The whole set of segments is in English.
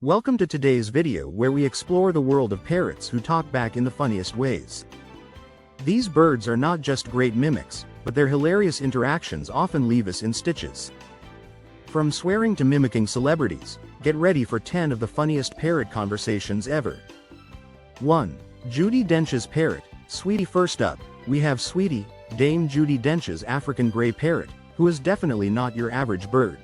Welcome to today's video where we explore the world of parrots who talk back in the funniest ways. These birds are not just great mimics, but their hilarious interactions often leave us in stitches. From swearing to mimicking celebrities, get ready for 10 of the funniest parrot conversations ever. 1. Judi Dench's parrot, Sweetie. First up, we have Sweetie, Dame Judi Dench's African gray parrot, who is definitely not your average bird.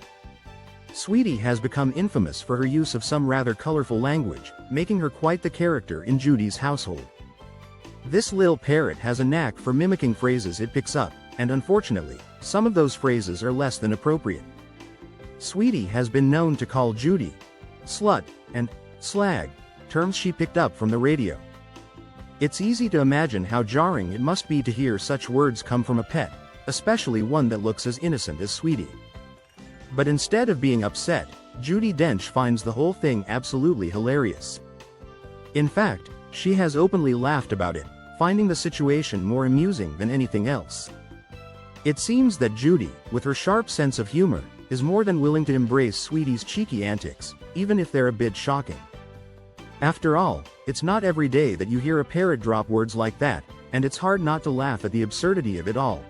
Sweetie has become infamous for her use of some rather colorful language, making her quite the character in Judi's household. This lil parrot has a knack for mimicking phrases it picks up, and unfortunately, some of those phrases are less than appropriate. Sweetie has been known to call Judi slut and slag, terms she picked up from the radio. It's easy to imagine how jarring it must be to hear such words come from a pet, especially one that looks as innocent as Sweetie. But instead of being upset, Judi Dench finds the whole thing absolutely hilarious. In fact, she has openly laughed about it, finding the situation more amusing than anything else. It seems that Judi, with her sharp sense of humor, is more than willing to embrace Sweetie's cheeky antics, even if they're a bit shocking. After all, it's not every day that you hear a parrot drop words like that, and it's hard not to laugh at the absurdity of it all.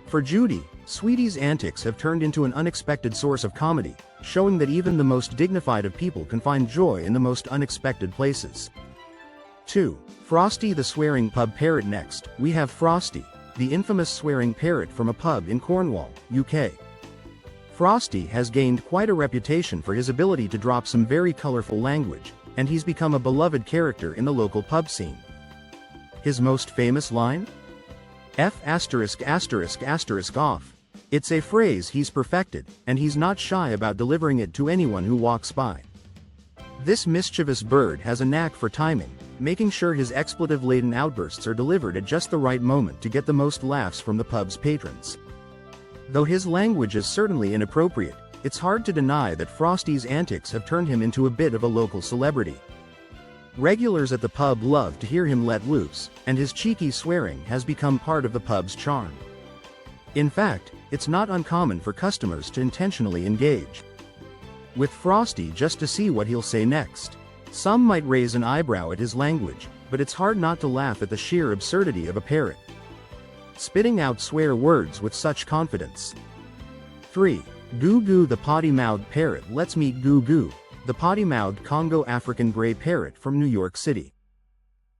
For Judi, Sweetie's antics have turned into an unexpected source of comedy, showing that even the most dignified of people can find joy in the most unexpected places. 2. Frosty the swearing pub parrot. Next, we have Frosty, the infamous swearing parrot from a pub in Cornwall, UK. Frosty has gained quite a reputation for his ability to drop some very colorful language, and he's become a beloved character in the local pub scene. His most famous line? F*** off. It's a phrase he's perfected, and he's not shy about delivering it to anyone who walks by. This mischievous bird has a knack for timing, making sure his expletive-laden outbursts are delivered at just the right moment to get the most laughs from the pub's patrons. Though his language is certainly inappropriate, it's hard to deny that Frosty's antics have turned him into a bit of a local celebrity. Regulars at the pub love to hear him let loose, and his cheeky swearing has become part of the pub's charm. In fact, it's not uncommon for customers to intentionally engage with Frosty just to see what he'll say next. Some might raise an eyebrow at his language, but it's hard not to laugh at the sheer absurdity of a parrot spitting out swear words with such confidence. 3. Goo Goo the potty-mouthed parrot. Let's meet Goo Goo, the potty-mouthed Congo African gray parrot from New York City.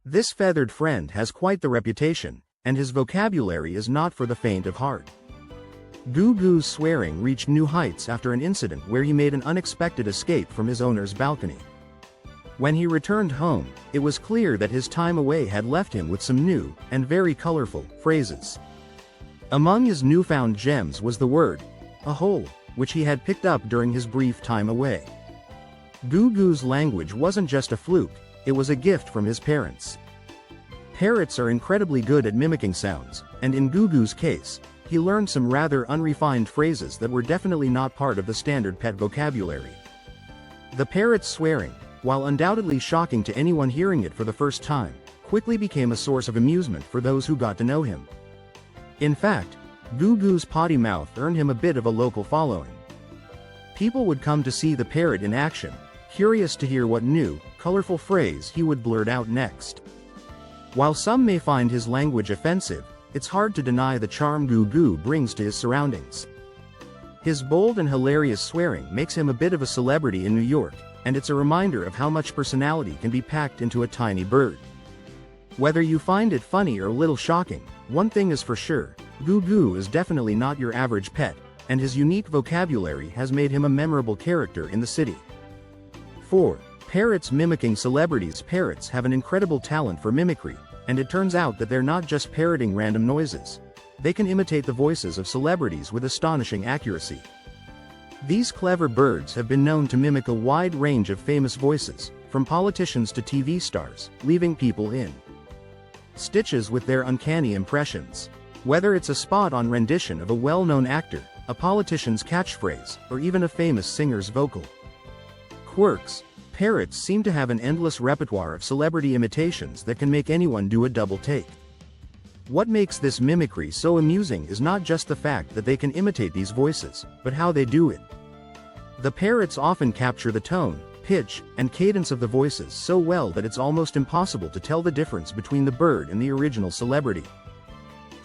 This feathered friend has quite the reputation, and his vocabulary is not for the faint of heart. Goo Goo's swearing reached new heights after an incident where he made an unexpected escape from his owner's balcony. When he returned home, it was clear that his time away had left him with some new, and very colorful, phrases. Among his newfound gems was the word, a hole, which he had picked up during his brief time away. Goo Goo's language wasn't just a fluke, it was a gift from his parents. Parrots are incredibly good at mimicking sounds, and in Goo Goo's case, he learned some rather unrefined phrases that were definitely not part of the standard pet vocabulary. The parrot's swearing, while undoubtedly shocking to anyone hearing it for the first time, quickly became a source of amusement for those who got to know him. In fact, Goo Goo's potty mouth earned him a bit of a local following. People would come to see the parrot in action, curious to hear what new, colorful phrase he would blurt out next. While some may find his language offensive, it's hard to deny the charm Goo Goo brings to his surroundings. His bold and hilarious swearing makes him a bit of a celebrity in New York, and it's a reminder of how much personality can be packed into a tiny bird. Whether you find it funny or a little shocking, one thing is for sure, Goo Goo is definitely not your average pet, and his unique vocabulary has made him a memorable character in the city. 4. Parrots mimicking celebrities. Parrots have an incredible talent for mimicry, and it turns out that they're not just parroting random noises. They can imitate the voices of celebrities with astonishing accuracy. These clever birds have been known to mimic a wide range of famous voices, from politicians to TV stars, leaving people in stitches with their uncanny impressions. Whether it's a spot-on rendition of a well-known actor, a politician's catchphrase, or even a famous singer's vocal quirks, parrots seem to have an endless repertoire of celebrity imitations that can make anyone do a double take. What makes this mimicry so amusing is not just the fact that they can imitate these voices, but how they do it. The parrots often capture the tone, pitch, and cadence of the voices so well that it's almost impossible to tell the difference between the bird and the original celebrity.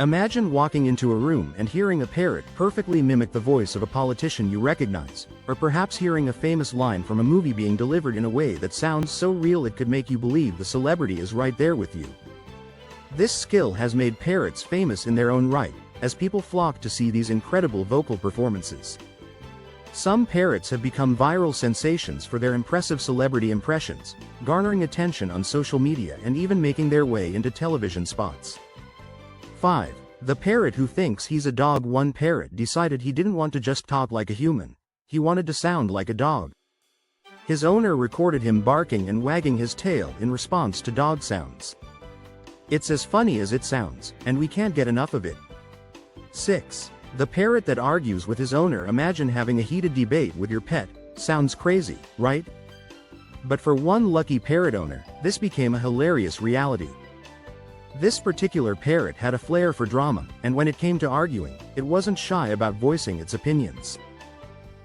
Imagine walking into a room and hearing a parrot perfectly mimic the voice of a politician you recognize, or perhaps hearing a famous line from a movie being delivered in a way that sounds so real it could make you believe the celebrity is right there with you. This skill has made parrots famous in their own right, as people flock to see these incredible vocal performances. Some parrots have become viral sensations for their impressive celebrity impressions, garnering attention on social media and even making their way into television spots. 5. The parrot who thinks he's a dog. One parrot decided he didn't want to just talk like a human, he wanted to sound like a dog. His owner recorded him barking and wagging his tail in response to dog sounds. It's as funny as it sounds, and we can't get enough of it. 6. The parrot that argues with his owner. Imagine having a heated debate with your pet. Sounds crazy, right? But for one lucky parrot owner, this became a hilarious reality. This particular parrot had a flair for drama, and when it came to arguing, it wasn't shy about voicing its opinions.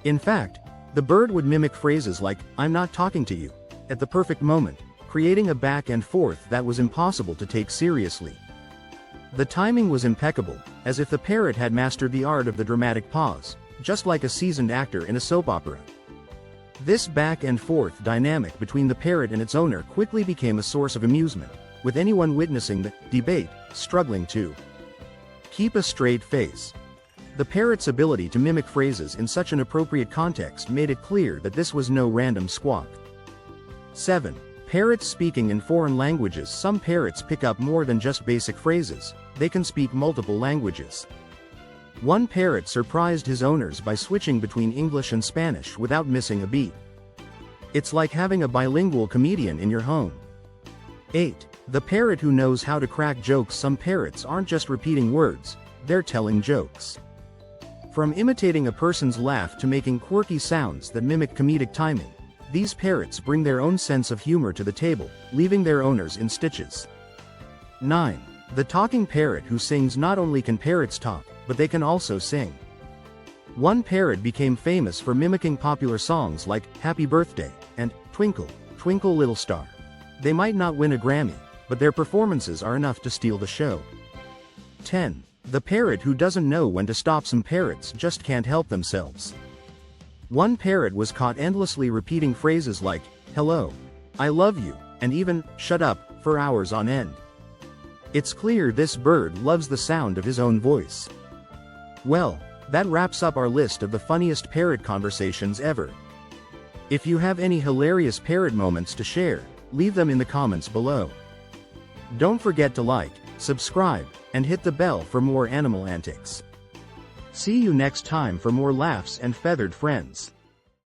In fact, the bird would mimic phrases like, "I'm not talking to you," at the perfect moment, creating a back and forth that was impossible to take seriously. The timing was impeccable, as if the parrot had mastered the art of the dramatic pause, just like a seasoned actor in a soap opera. This back and forth dynamic between the parrot and its owner quickly became a source of amusement, with anyone witnessing the debate struggling to keep a straight face. The parrot's ability to mimic phrases in such an appropriate context made it clear that this was no random squawk. 7. Parrots speaking in foreign languages. Some parrots pick up more than just basic phrases, they can speak multiple languages. One parrot surprised his owners by switching between English and Spanish without missing a beat. It's like having a bilingual comedian in your home. 8. The parrot who knows how to crack jokes. Some parrots aren't just repeating words, they're telling jokes. From imitating a person's laugh to making quirky sounds that mimic comedic timing, these parrots bring their own sense of humor to the table, leaving their owners in stitches. 9. The talking parrot who sings. Not only can parrots talk, but they can also sing. One parrot became famous for mimicking popular songs like "Happy Birthday" and "Twinkle, Twinkle Little Star." They might not win a Grammy, but their performances are enough to steal the show. 10. The parrot who doesn't know when to stop. Some parrots just can't help themselves. One parrot was caught endlessly repeating phrases like, "Hello," "I love you," and even, "Shut up," for hours on end. It's clear this bird loves the sound of his own voice. Well, that wraps up our list of the funniest parrot conversations ever. If you have any hilarious parrot moments to share, leave them in the comments below. Don't forget to like, subscribe, and hit the bell for more animal antics. See you next time for more laughs and feathered friends.